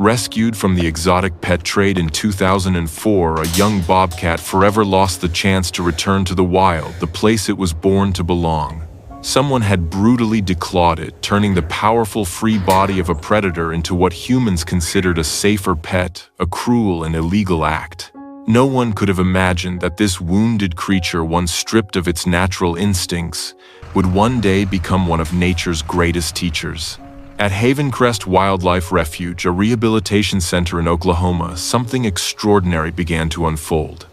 Rescued from the exotic pet trade in 2004, a young bobcat forever lost the chance to return to the wild, the place it was born to belong. Someone had brutally declawed it, turning the powerful free body of a predator into what humans considered a safer pet, a cruel and illegal act. No one could have imagined that this wounded creature, once stripped of its natural instincts, would one day become one of nature's greatest teachers. At Haven Crest Wildlife Refuge, a rehabilitation center in Oklahoma, something extraordinary began to unfold.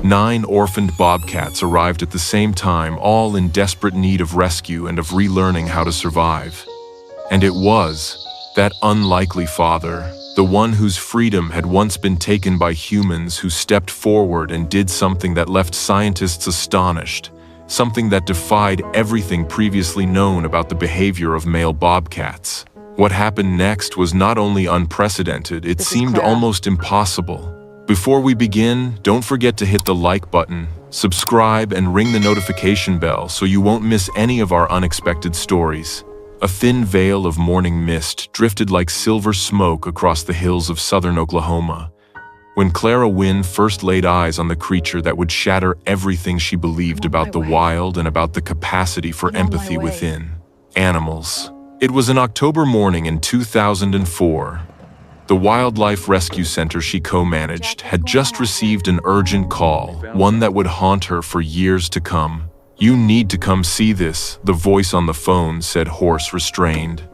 9 orphaned bobcats arrived at the same time, all in desperate need of rescue and of relearning how to survive. And it was that unlikely father, the one whose freedom had once been taken by humans, who stepped forward and did something that left scientists astonished, something that defied everything previously known about the behavior of male bobcats. What happened next was not only unprecedented, it seemed almost impossible. Before we begin, don't forget to hit the like button, subscribe, and ring the notification bell so you won't miss any of our unexpected stories. A thin veil of morning mist drifted like silver smoke across the hills of southern Oklahoma when Clara Wynn first laid eyes on the creature that would shatter everything she believed about the wild and about the capacity for empathy within animals. It was an October morning in 2004. The Wildlife Rescue Center she co-managed had just received an urgent call, one that would haunt her for years to come. "You need to come see this," the voice on the phone said, hoarse, restrained.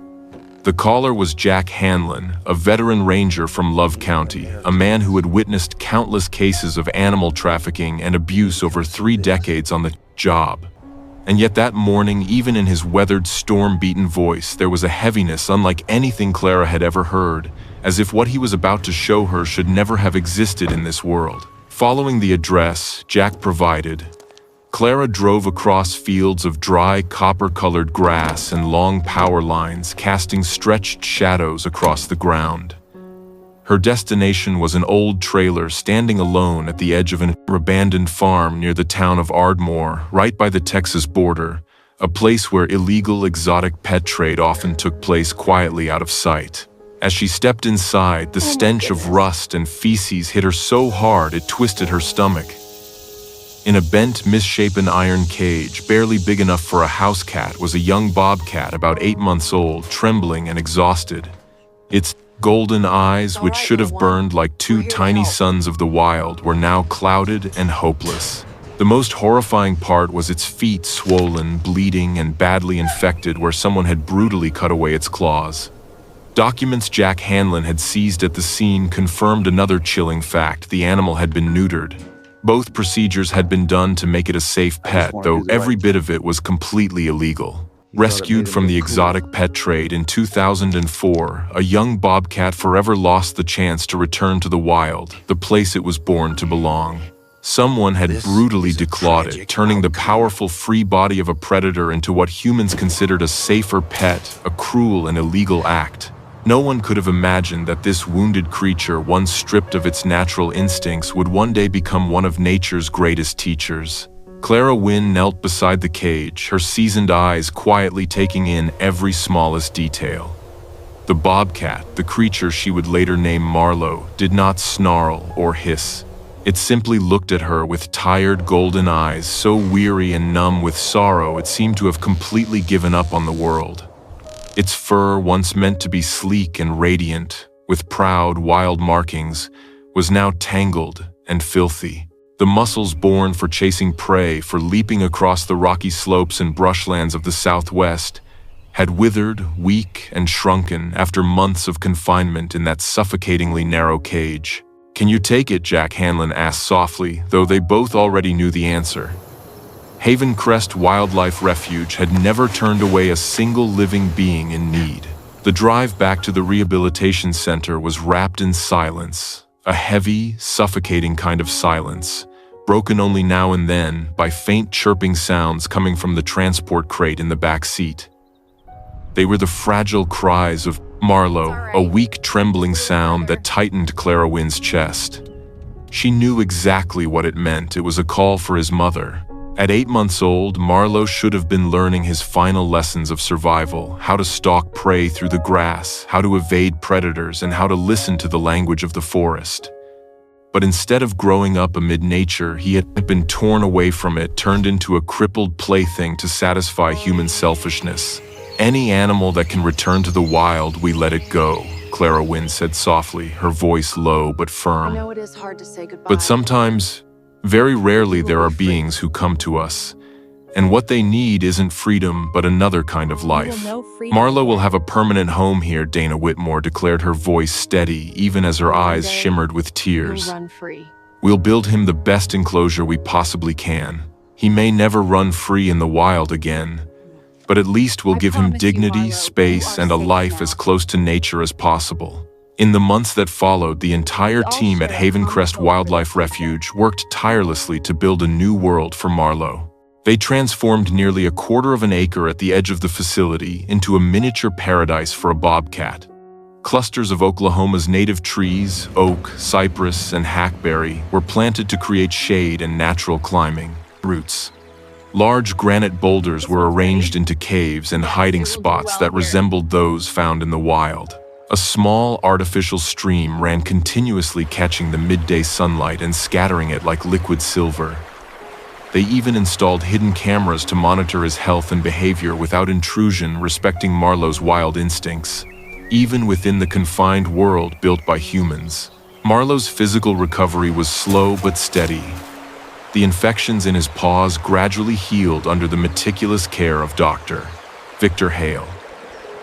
The caller was Jack Hanlon, a veteran ranger from Love County, a man who had witnessed countless cases of animal trafficking and abuse over 3 decades on the job. And yet that morning, even in his weathered, storm-beaten voice, there was a heaviness unlike anything Clara had ever heard, as if what he was about to show her should never have existed in this world. Following the address Jack provided, Clara drove across fields of dry, copper-colored grass and long power lines, casting stretched shadows across the ground. Her destination was an old trailer standing alone at the edge of an abandoned farm near the town of Ardmore, right by the Texas border, a place where illegal exotic pet trade often took place quietly out of sight. As she stepped inside, the stench of rust and feces hit her so hard it twisted her stomach. In a bent, misshapen iron cage, barely big enough for a house cat, was a young bobcat about 8 months old, trembling and exhausted. Its golden eyes, which should have burned like 2 tiny suns of the wild, were now clouded and hopeless. The most horrifying part was its feet, swollen, bleeding, and badly infected where someone had brutally cut away its claws. Documents Jack Hanlon had seized at the scene confirmed another chilling fact: the animal had been neutered. Both procedures had been done to make it a safe pet, though every bit of it was completely illegal. Rescued from the exotic pet trade in 2004, a young bobcat forever lost the chance to return to the wild, the place it was born to belong. Someone had brutally declawed it, turning the powerful free body of a predator into what humans considered a safer pet, a cruel and illegal act. No one could have imagined that this wounded creature, once stripped of its natural instincts, would one day become one of nature's greatest teachers. Clara Wynn knelt beside the cage, her seasoned eyes quietly taking in every smallest detail. The bobcat, the creature she would later name Marlowe, did not snarl or hiss. It simply looked at her with tired golden eyes, so weary and numb with sorrow it seemed to have completely given up on the world. Its fur, once meant to be sleek and radiant, with proud, wild markings, was now tangled and filthy. The muscles born for chasing prey, for leaping across the rocky slopes and brushlands of the Southwest, had withered, weak, and shrunken after months of confinement in that suffocatingly narrow cage. "Can you take it?" Jack Hanlon asked softly, though they both already knew the answer. Haven Crest Wildlife Refuge had never turned away a single living being in need. The drive back to the rehabilitation center was wrapped in silence, a heavy, suffocating kind of silence, broken only now and then by faint chirping sounds coming from the transport crate in the back seat. They were the fragile cries of Marlowe, a weak, trembling sound that tightened Clara Wynn's chest. She knew exactly what it meant. It was a call for his mother. At 8 months old, Marlowe should have been learning his final lessons of survival: how to stalk prey through the grass, how to evade predators, and how to listen to the language of the forest. But instead of growing up amid nature, he had been torn away from it, turned into a crippled plaything to satisfy human selfishness. "Any animal that can return to the wild, we let it go," Clara Wynne said softly, her voice low but firm. I know it is hard to say goodbye. But sometimes, very rarely, there are beings who come to us, and what they need isn't freedom, but another kind of life. "Marlowe will have a permanent home here," Dana Whitmore declared, her voice steady, even as her eyes shimmered with tears. He'll run free. "We'll build him the best enclosure we possibly can. He may never run free in the wild again, but at least we'll give him dignity, space, and a life as close to nature as possible." In the months that followed, the entire team at Havencrest Wildlife Refuge worked tirelessly to build a new world for Marlowe. They transformed nearly a quarter of an acre at the edge of the facility into a miniature paradise for a bobcat. Clusters of Oklahoma's native trees, oak, cypress, and hackberry, were planted to create shade and natural climbing routes. Large granite boulders were arranged into caves and hiding spots that resembled those found in the wild. A small artificial stream ran continuously, catching the midday sunlight and scattering it like liquid silver. They even installed hidden cameras to monitor his health and behavior without intrusion, respecting Marlowe's wild instincts. Even within the confined world built by humans, Marlowe's physical recovery was slow but steady. The infections in his paws gradually healed under the meticulous care of Dr. Victor Hale.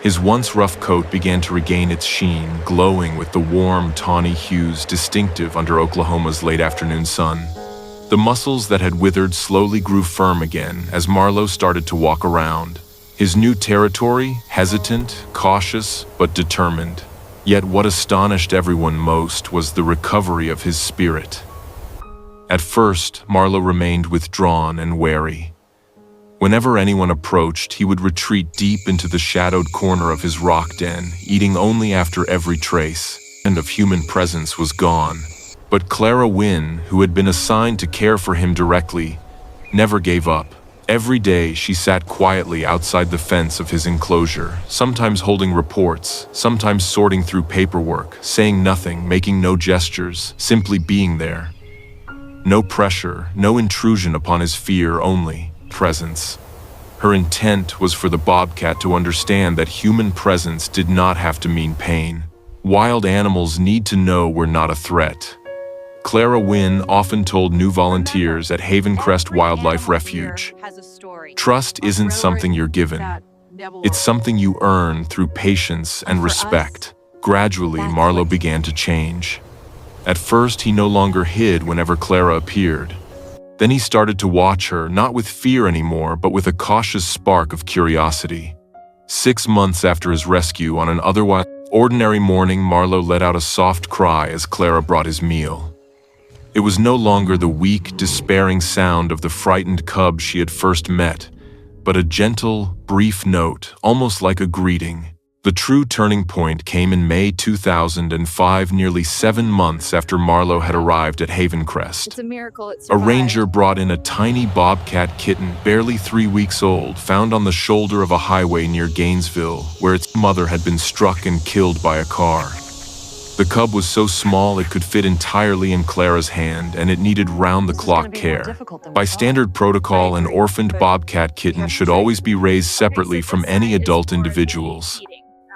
His once rough coat began to regain its sheen, glowing with the warm, tawny hues distinctive under Oklahoma's late afternoon sun. The muscles that had withered slowly grew firm again as Marlowe started to walk around. His new territory, hesitant, cautious, but determined. Yet what astonished everyone most was the recovery of his spirit. At first, Marlowe remained withdrawn and wary. Whenever anyone approached, he would retreat deep into the shadowed corner of his rock den, eating only after every trace of human presence was gone. But Clara Wynne, who had been assigned to care for him directly, never gave up. Every day she sat quietly outside the fence of his enclosure, sometimes holding reports, sometimes sorting through paperwork, saying nothing, making no gestures, simply being there. No pressure, no intrusion upon his fear, only presence. Her intent was for the bobcat to understand that human presence did not have to mean pain. Wild animals need to know we're not a threat. Clara Wynne often told new volunteers at Havencrest Wildlife Refuge, "Trust isn't something you're given. It's something you earn through patience and respect." Gradually, Marlowe began to change. At first, he no longer hid whenever Clara appeared. Then he started to watch her, not with fear anymore, but with a cautious spark of curiosity. 6 months after his rescue, on an otherwise ordinary morning, Marlowe let out a soft cry as Clara brought his meal. It was no longer the weak, despairing sound of the frightened cub she had first met, but a gentle, brief note, almost like a greeting. The true turning point came in May 2005, nearly 7 months after Marlowe had arrived at Havencrest. It's a miracle it A survived. ranger brought in a tiny bobcat kitten, barely 3 weeks old, found on the shoulder of a highway near Gainesville, where its mother had been struck and killed by a car. The cub was so small it could fit entirely in Clara's hand, and it needed round-the-clock care. By standard protocol, an orphaned bobcat kitten should always be raised separately from any adult individuals.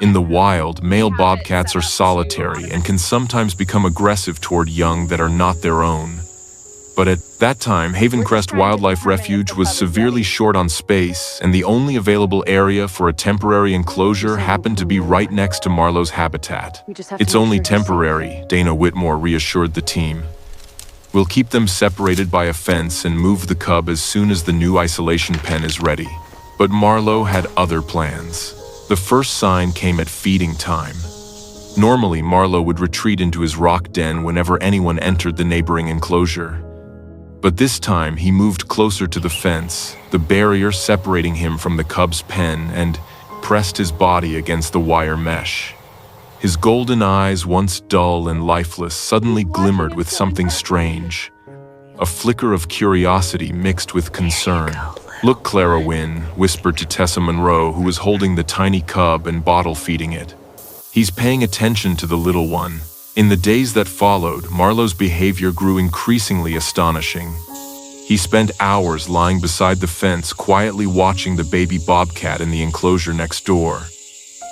In the wild, male bobcats are solitary and can sometimes become aggressive toward young that are not their own. But at that time, Havencrest Wildlife Refuge was severely short on space, and the only available area for a temporary enclosure happened to be right next to Marlowe's habitat. "It's only temporary," Dana Whitmore reassured the team. "We'll keep them separated by a fence and move the cub as soon as the new isolation pen is ready." But Marlowe had other plans. The first sign came at feeding time. Normally, Marlowe would retreat into his rock den whenever anyone entered the neighboring enclosure. But this time, he moved closer to the fence, the barrier separating him from the cub's pen, and pressed his body against the wire mesh. His golden eyes, once dull and lifeless, suddenly glimmered with something strange. a flicker of curiosity mixed with concern. "Look, Clara Wynne," whispered to Tessa Monroe, who was holding the tiny cub and bottle-feeding it. "He's paying attention to the little one." In the days that followed, Marlowe's behavior grew increasingly astonishing. He spent hours lying beside the fence, quietly watching the baby bobcat in the enclosure next door.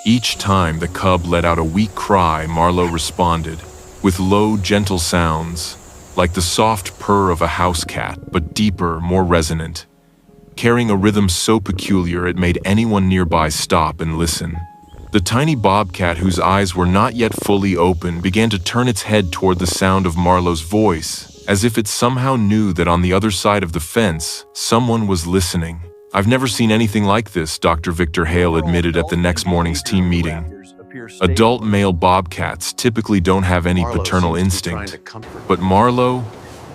Each time the cub let out a weak cry, Marlowe responded, with low, gentle sounds, like the soft purr of a house cat, but deeper, more resonant, carrying a rhythm so peculiar it made anyone nearby stop and listen. The tiny bobcat, whose eyes were not yet fully open, began to turn its head toward the sound of Marlowe's voice, as if it somehow knew that on the other side of the fence, someone was listening. "I've never seen anything like this," Dr. Victor Hale admitted at the next morning's team meeting. "Adult male bobcats typically don't have any paternal instinct, but Marlowe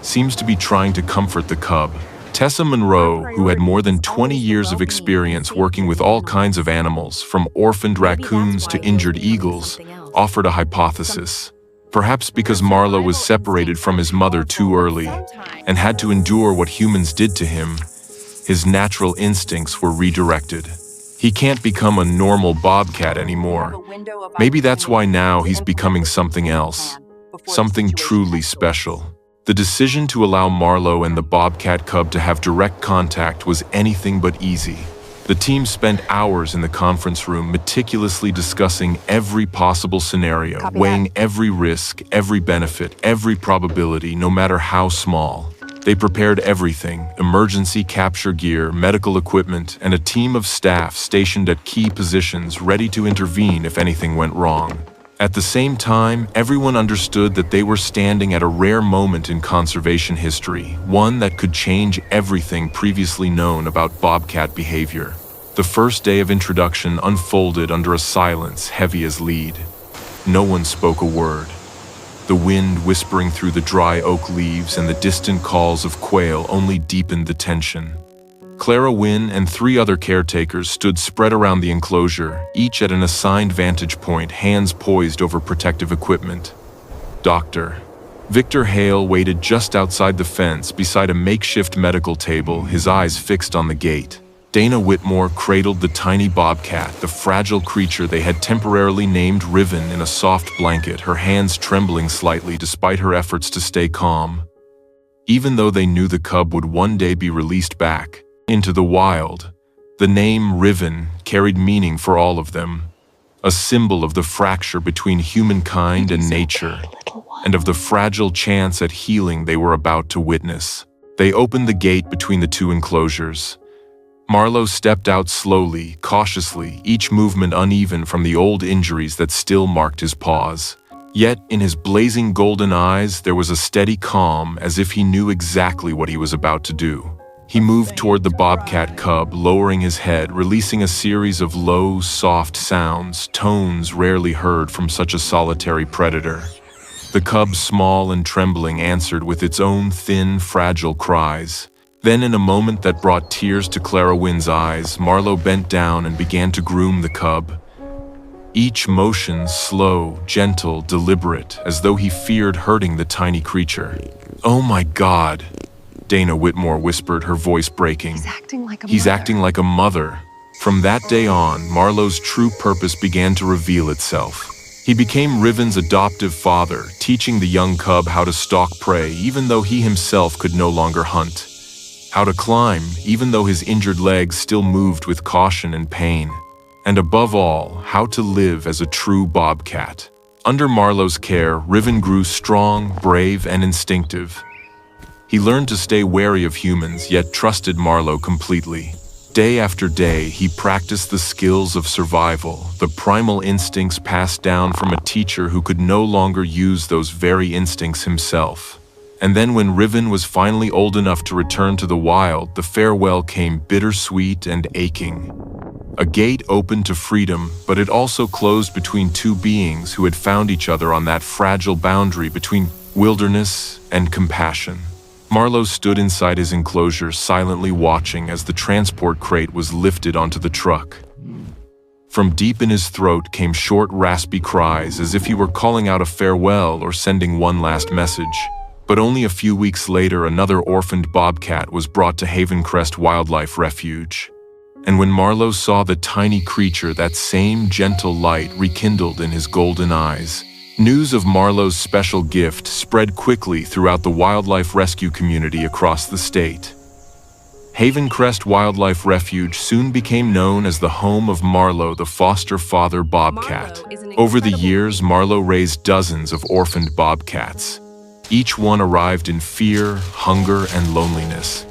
seems to be trying to comfort the cub." Tessa Monroe, who had more than 20 years of experience working with all kinds of animals, from orphaned raccoons to injured eagles, offered a hypothesis. Perhaps because Marlowe was separated from his mother too early and had to endure what humans did to him, his natural instincts were redirected. He can't become a normal bobcat anymore. Maybe that's why now he's becoming something else, something truly special. The decision to allow Marlowe and the bobcat cub to have direct contact was anything but easy. The team spent hours in the conference room meticulously discussing every possible scenario, weighing every risk, every benefit, every probability, no matter how small. They prepared everything: emergency capture gear, medical equipment, and a team of staff stationed at key positions ready to intervene if anything went wrong. At the same time, everyone understood that they were standing at a rare moment in conservation history, one that could change everything previously known about bobcat behavior. The first day of introduction unfolded under a silence heavy as lead. No one spoke a word. The wind whispering through the dry oak leaves and the distant calls of quail only deepened the tension. Clara Wynne and 3 other caretakers stood spread around the enclosure, each at an assigned vantage point, hands poised over protective equipment. Dr. Victor Hale waited just outside the fence beside a makeshift medical table, his eyes fixed on the gate. Dana Whitmore cradled the tiny bobcat, the fragile creature they had temporarily named Riven, in a soft blanket, her hands trembling slightly despite her efforts to stay calm. Even though they knew the cub would one day be released back into the wild, the name Riven carried meaning for all of them, a symbol of the fracture between humankind and nature, and of the fragile chance at healing they were about to witness. They opened the gate between the 2 enclosures. Marlowe stepped out slowly, cautiously, each movement uneven from the old injuries that still marked his paws. Yet, in his blazing golden eyes, there was a steady calm, as if he knew exactly what he was about to do. He moved toward the bobcat cub, lowering his head, releasing a series of low, soft sounds, tones rarely heard from such a solitary predator. The cub, small and trembling, answered with its own thin, fragile cries. Then, in a moment that brought tears to Clara Wynne's eyes, Marlowe bent down and began to groom the cub. Each motion slow, gentle, deliberate, as though he feared hurting the tiny creature. "Oh my God," Dana Whitmore whispered, her voice breaking. He's acting like a mother. From that day on, Marlowe's true purpose began to reveal itself. He became Riven's adoptive father, teaching the young cub how to stalk prey even though he himself could no longer hunt. How to climb even though his injured legs still moved with caution and pain. And above all, how to live as a true bobcat. Under Marlowe's care, Riven grew strong, brave, and instinctive. He learned to stay wary of humans, yet trusted Marlowe completely. Day after day, he practiced the skills of survival, the primal instincts passed down from a teacher who could no longer use those very instincts himself. And then when Riven was finally old enough to return to the wild, the farewell came bittersweet and aching. A gate opened to freedom, but it also closed between 2 beings who had found each other on that fragile boundary between wilderness and compassion. Marlowe stood inside his enclosure, silently watching as the transport crate was lifted onto the truck. From deep in his throat came short, raspy cries, as if he were calling out a farewell or sending one last message. But only a few weeks later, another orphaned bobcat was brought to Havencrest Wildlife Refuge. And when Marlowe saw the tiny creature, that same gentle light rekindled in his golden eyes. News of Marlowe's special gift spread quickly throughout the wildlife rescue community across the state. Havencrest Wildlife Refuge soon became known as the home of Marlowe, the foster father bobcat. Over the years, Marlowe raised dozens of orphaned bobcats. Each one arrived in fear, hunger, and loneliness.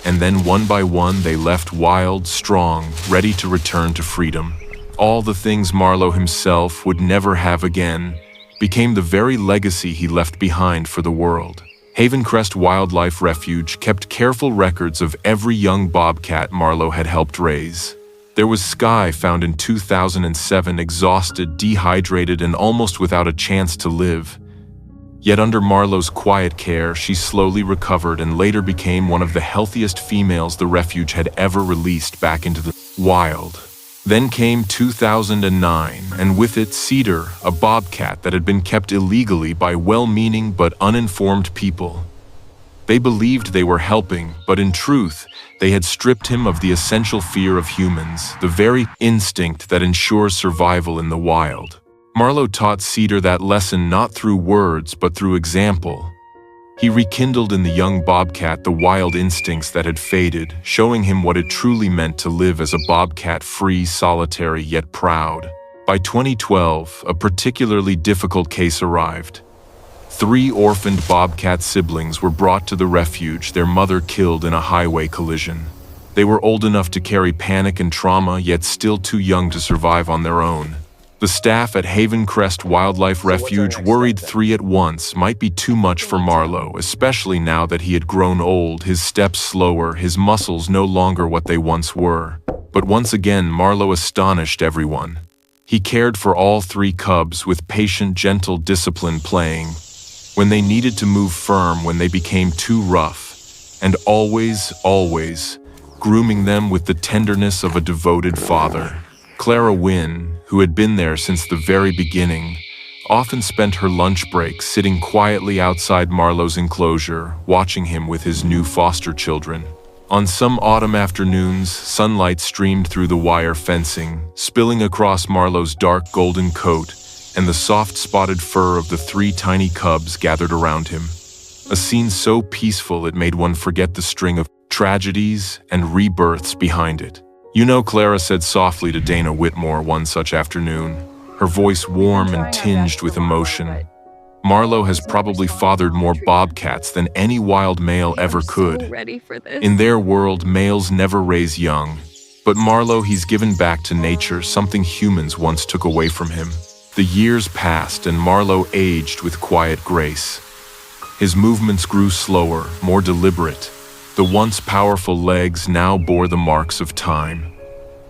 And then one by one they left wild, strong, ready to return to freedom. All the things Marlowe himself would never have again became the very legacy he left behind for the world. Havencrest Wildlife Refuge kept careful records of every young bobcat Marlowe had helped raise. There was Sky, found in 2007, exhausted, dehydrated, and almost without a chance to live. Yet under Marlowe's quiet care, she slowly recovered and later became one of the healthiest females the refuge had ever released back into the wild. Then came 2009, and with it Cedar, a bobcat that had been kept illegally by well-meaning but uninformed people. They believed they were helping, but in truth, they had stripped him of the essential fear of humans, the very instinct that ensures survival in the wild. Marlowe taught Cedar that lesson not through words but through example. He rekindled in the young bobcat the wild instincts that had faded, showing him what it truly meant to live as a bobcat, free, solitary, yet proud. By 2012, a particularly difficult case arrived. 3 orphaned bobcat siblings were brought to the refuge, their mother killed in a highway collision. They were old enough to carry panic and trauma, yet still too young to survive on their own. The staff at Havencrest Wildlife Refuge worried 3 at once might be too much for Marlowe, especially now that he had grown old, his steps slower, his muscles no longer what they once were. But once again, Marlowe astonished everyone. He cared for all 3 cubs with patient, gentle discipline, playing when they needed to move, firm when they became too rough, and always, always grooming them with the tenderness of a devoted father. Clara Wynne, who had been there since the very beginning, often spent her lunch break sitting quietly outside Marlowe's enclosure, watching him with his new foster children. On some autumn afternoons, sunlight streamed through the wire fencing, spilling across Marlowe's dark golden coat and the soft spotted fur of the 3 tiny cubs gathered around him. A scene so peaceful it made one forget the string of tragedies and rebirths behind it. "You know," Clara said softly to Dana Whitmore one such afternoon, her voice warm and tinged with emotion, "Marlowe has probably fathered more bobcats than any wild male ever could. In their world, males never raise young. But Marlowe, he's given back to nature something humans once took away from him." The years passed and Marlowe aged with quiet grace. His movements grew slower, more deliberate. The once powerful legs now bore the marks of time.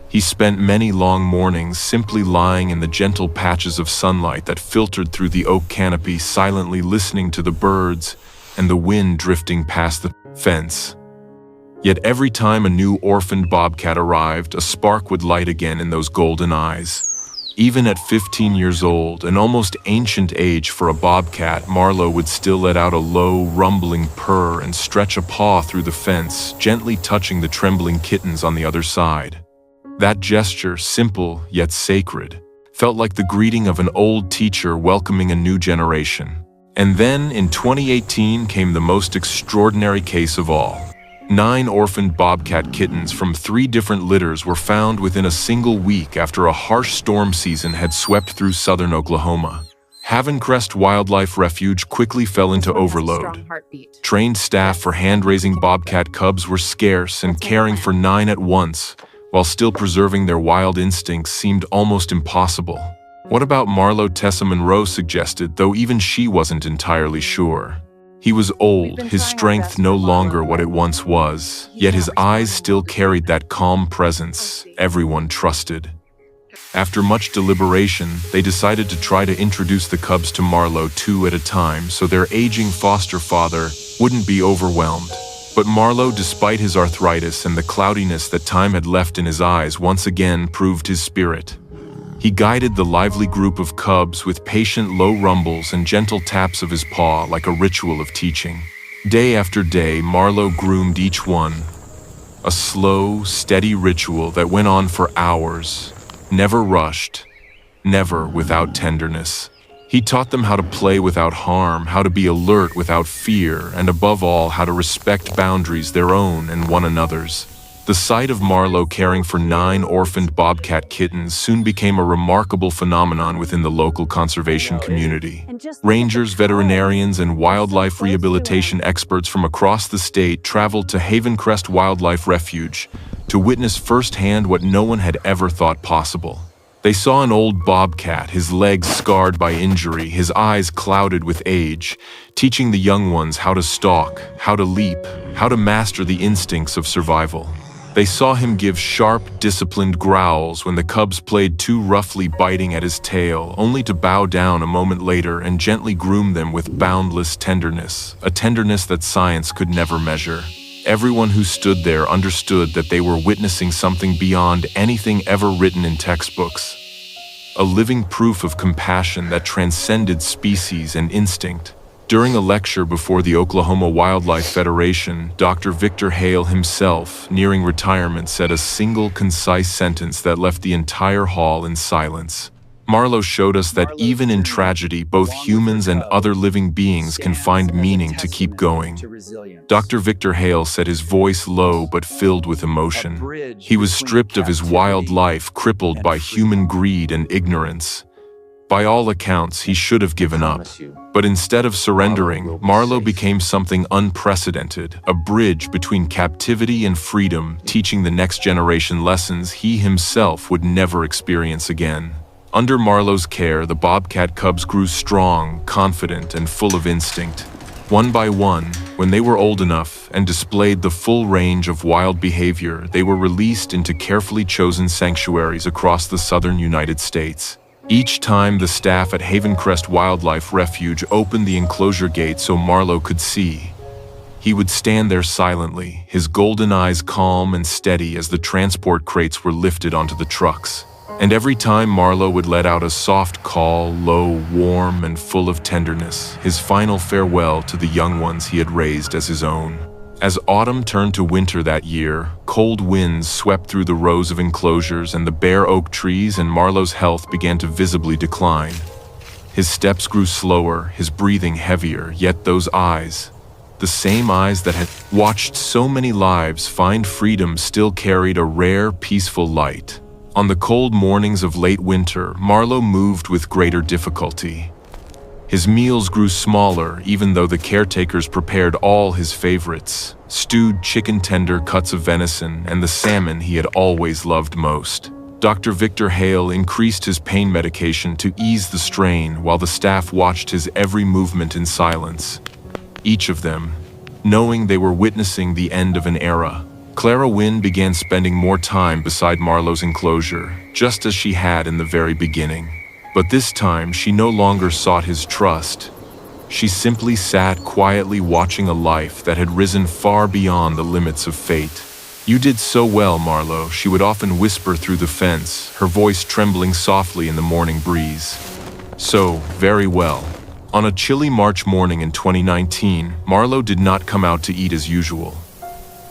He spent many long mornings simply lying in the gentle patches of sunlight that filtered through the oak canopy, silently listening to the birds and the wind drifting past the fence. Yet every time a new orphaned bobcat arrived, a spark would light again in those golden eyes. Even at 15 years old, an almost ancient age for a bobcat, Marlowe would still let out a low, rumbling purr and stretch a paw through the fence, gently touching the trembling kittens on the other side. That gesture, simple yet sacred, felt like the greeting of an old teacher welcoming a new generation. And then, in 2018, came the most extraordinary case of all. 9 orphaned bobcat kittens from 3 different litters were found within a single week after a harsh storm season had swept through southern Oklahoma. Havencrest Wildlife Refuge quickly fell into overload. Trained staff for hand-raising bobcat cubs were scarce, and caring for 9 at once, while still preserving their wild instincts, seemed almost impossible. What about Marlowe? Tessa Monroe suggested, though even she wasn't entirely sure. He was old, his strength no longer what it once was, yet his eyes still carried that calm presence everyone trusted. After much deliberation, they decided to try to introduce the cubs to Marlowe 2 at a time so their aging foster father wouldn't be overwhelmed. But Marlowe, despite his arthritis and the cloudiness that time had left in his eyes, once again proved his spirit. He guided the lively group of cubs with patient low rumbles and gentle taps of his paw like a ritual of teaching. Day after day, Marlowe groomed each one, a slow, steady ritual that went on for hours, never rushed, never without tenderness. He taught them how to play without harm, how to be alert without fear, and above all, how to respect boundaries, their own and one another's. The sight of Marlowe caring for 9 orphaned bobcat kittens soon became a remarkable phenomenon within the local conservation community. Rangers, veterinarians, and wildlife rehabilitation experts from across the state traveled to Haven Crest Wildlife Refuge to witness firsthand what no one had ever thought possible. They saw an old bobcat, his legs scarred by injury, his eyes clouded with age, teaching the young ones how to stalk, how to leap, how to master the instincts of survival. They saw him give sharp, disciplined growls when the cubs played too roughly, biting at his tail, only to bow down a moment later and gently groom them with boundless tenderness, a tenderness that science could never measure. Everyone who stood there understood that they were witnessing something beyond anything ever written in textbooks, a living proof of compassion that transcended species and instinct. During a lecture before the Oklahoma Wildlife Federation, Dr. Victor Hale himself, nearing retirement, said a single concise sentence that left the entire hall in silence. Marlowe showed us that even in tragedy, both humans and other living beings can find meaning to keep going. Dr. Victor Hale said, his voice low but filled with emotion. He was stripped of his wild life, crippled by human greed and ignorance. By all accounts, he should have given up. But instead of surrendering, Marlowe became something unprecedented, a bridge between captivity and freedom, teaching the next generation lessons he himself would never experience again. Under Marlowe's care, the bobcat cubs grew strong, confident, and full of instinct. One by one, when they were old enough and displayed the full range of wild behavior, they were released into carefully chosen sanctuaries across the southern United States. Each time the staff at Haven Crest Wildlife Refuge opened the enclosure gate so Marlowe could see, he would stand there silently, his golden eyes calm and steady as the transport crates were lifted onto the trucks. And every time Marlowe would let out a soft call, low, warm, and full of tenderness, his final farewell to the young ones he had raised as his own. As autumn turned to winter that year, cold winds swept through the rows of enclosures and the bare oak trees, and Marlowe's health began to visibly decline. His steps grew slower, his breathing heavier, yet those eyes, the same eyes that had watched so many lives find freedom, still carried a rare, peaceful light. On the cold mornings of late winter, Marlowe moved with greater difficulty. His meals grew smaller, even though the caretakers prepared all his favorites: stewed chicken tender, cuts of venison, and the salmon he had always loved most. Dr. Victor Hale increased his pain medication to ease the strain while the staff watched his every movement in silence. Each of them, knowing they were witnessing the end of an era. Clara Wynn began spending more time beside Marlowe's enclosure, just as she had in the very beginning. But this time, she no longer sought his trust. She simply sat quietly watching a life that had risen far beyond the limits of fate. "You did so well, Marlowe," she would often whisper through the fence, her voice trembling softly in the morning breeze. "So, very well." On a chilly March morning in 2019, Marlowe did not come out to eat as usual.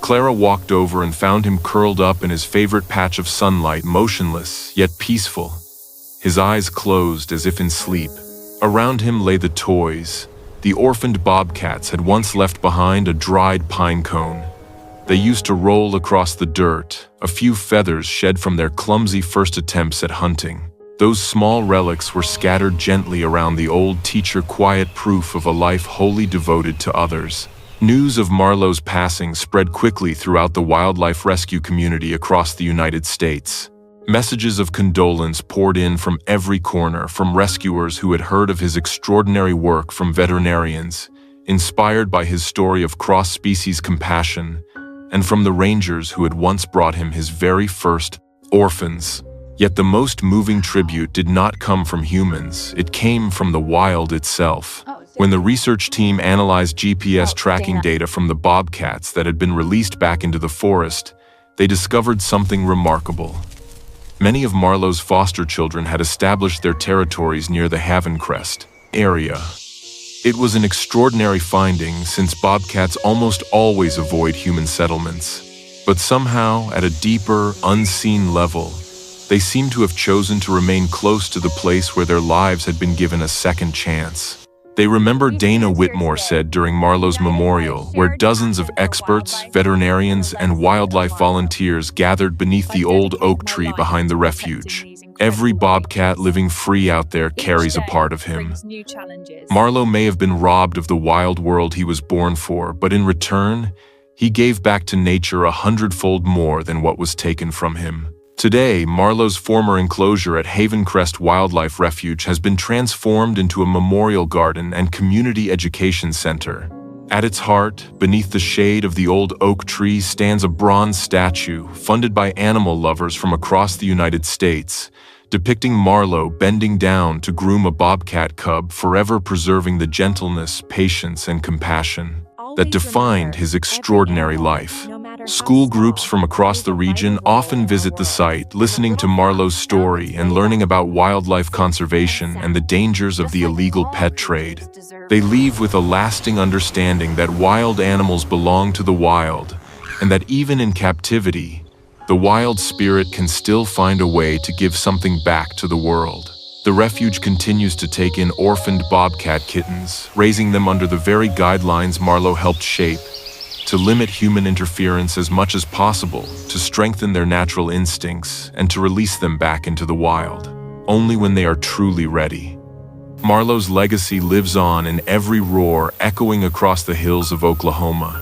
Clara walked over and found him curled up in his favorite patch of sunlight, motionless, yet peaceful. His eyes closed as if in sleep. Around him lay the toys. The orphaned bobcats had once left behind a dried pine cone. They used to roll across the dirt, a few feathers shed from their clumsy first attempts at hunting. Those small relics were scattered gently around the old teacher, quiet proof of a life wholly devoted to others. News of Marlowe's passing spread quickly throughout the wildlife rescue community across the United States. Messages of condolence poured in from every corner, from rescuers who had heard of his extraordinary work, from veterinarians, inspired by his story of cross-species compassion, and from the rangers who had once brought him his very first orphans. Yet the most moving tribute did not come from humans, it came from the wild itself. When the research team analyzed GPS tracking data from the bobcats that had been released back into the forest, they discovered something remarkable. Many of Marlowe's foster children had established their territories near the Havencrest area. It was an extraordinary finding since bobcats almost always avoid human settlements. But somehow, at a deeper, unseen level, they seem to have chosen to remain close to the place where their lives had been given a second chance. They remember, Dana Whitmore said during Marlowe's memorial, where dozens of experts, veterinarians, and wildlife volunteers gathered beneath the old oak tree behind the refuge. Every bobcat living free out there carries a part of him. Marlowe may have been robbed of the wild world he was born for, but in return, he gave back to nature 100-fold more than what was taken from him. Today, Marlowe's former enclosure at Havencrest Wildlife Refuge has been transformed into a memorial garden and community education center. At its heart, beneath the shade of the old oak tree, stands a bronze statue funded by animal lovers from across the United States, depicting Marlowe bending down to groom a bobcat cub, forever preserving the gentleness, patience, and compassion that defined his extraordinary life. School groups from across the region often visit the site, listening to Marlowe's story and learning about wildlife conservation and the dangers of the illegal pet trade. They leave with a lasting understanding that wild animals belong to the wild, and that even in captivity, the wild spirit can still find a way to give something back to the world. The refuge continues to take in orphaned bobcat kittens, raising them under the very guidelines Marlowe helped shape, to limit human interference as much as possible, to strengthen their natural instincts, and to release them back into the wild, only when they are truly ready. Marlowe's legacy lives on in every roar echoing across the hills of Oklahoma,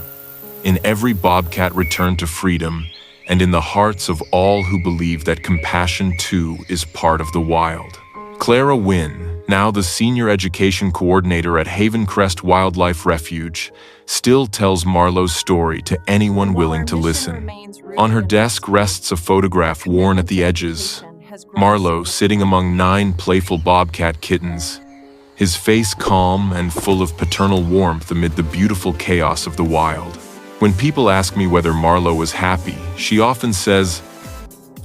in every bobcat returned to freedom, and in the hearts of all who believe that compassion too is part of the wild. Clara Wynn, now the Senior Education Coordinator at Havencrest Wildlife Refuge, still tells Marlowe's story to anyone willing to listen. On her desk rests a photograph worn at the edges. Marlowe sitting among 9 playful bobcat kittens, his face calm and full of paternal warmth amid the beautiful chaos of the wild. When people ask me whether Marlowe was happy, she often says,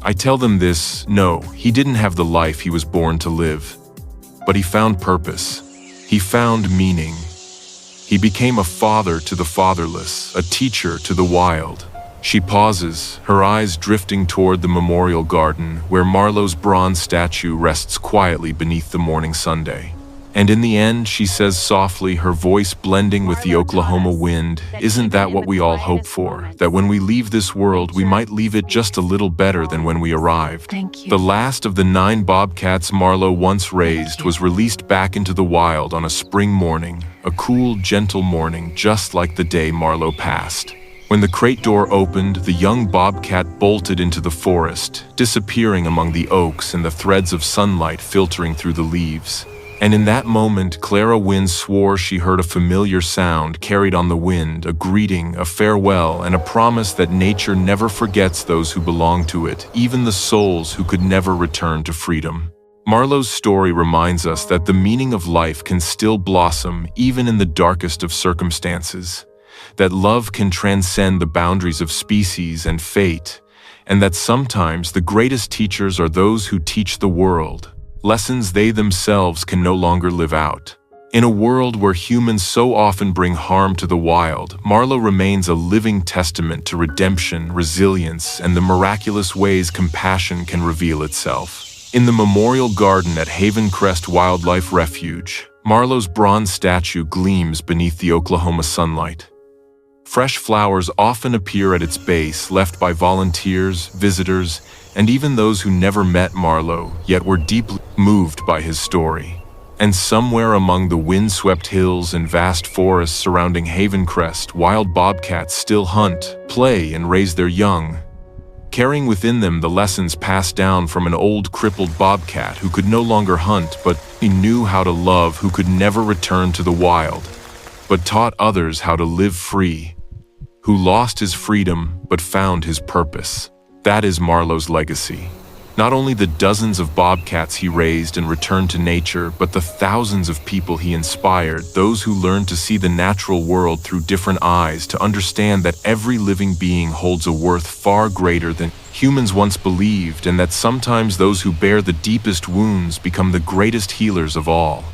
I tell them this: no, he didn't have the life he was born to live. But he found purpose. He found meaning. He became a father to the fatherless, a teacher to the wild. She pauses, her eyes drifting toward the memorial garden where Marlowe's bronze statue rests quietly beneath the morning sunday. And in the end, she says softly, her voice blending with the Oklahoma wind, isn't that what we all hope for? That when we leave this world, we might leave it just a little better than when we arrived. The last of the 9 bobcats Marlowe once raised was released back into the wild on a spring morning, a cool, gentle morning just like the day Marlowe passed. When the crate door opened, the young bobcat bolted into the forest, disappearing among the oaks and the threads of sunlight filtering through the leaves. And in that moment, Clara Wynn swore she heard a familiar sound carried on the wind, a greeting, a farewell, and a promise that nature never forgets those who belong to it, even the souls who could never return to freedom. Marlowe's story reminds us that the meaning of life can still blossom even in the darkest of circumstances, that love can transcend the boundaries of species and fate, and that sometimes the greatest teachers are those who teach the world lessons they themselves can no longer live out. In a world where humans so often bring harm to the wild, Marlowe remains a living testament to redemption, resilience, and the miraculous ways compassion can reveal itself. In the memorial garden at Havencrest Wildlife Refuge, Marlowe's bronze statue gleams beneath the Oklahoma sunlight. Fresh flowers often appear at its base, left by volunteers, visitors, and even those who never met Marlowe, yet were deeply moved by his story. And somewhere among the wind-swept hills and vast forests surrounding Havencrest, wild bobcats still hunt, play, and raise their young, carrying within them the lessons passed down from an old crippled bobcat who could no longer hunt, but he knew how to love, who could never return to the wild, but taught others how to live free, who lost his freedom but found his purpose. That is Marlowe's legacy. Not only the dozens of bobcats he raised and returned to nature, but the thousands of people he inspired, those who learned to see the natural world through different eyes, to understand that every living being holds a worth far greater than humans once believed, and that sometimes those who bear the deepest wounds become the greatest healers of all.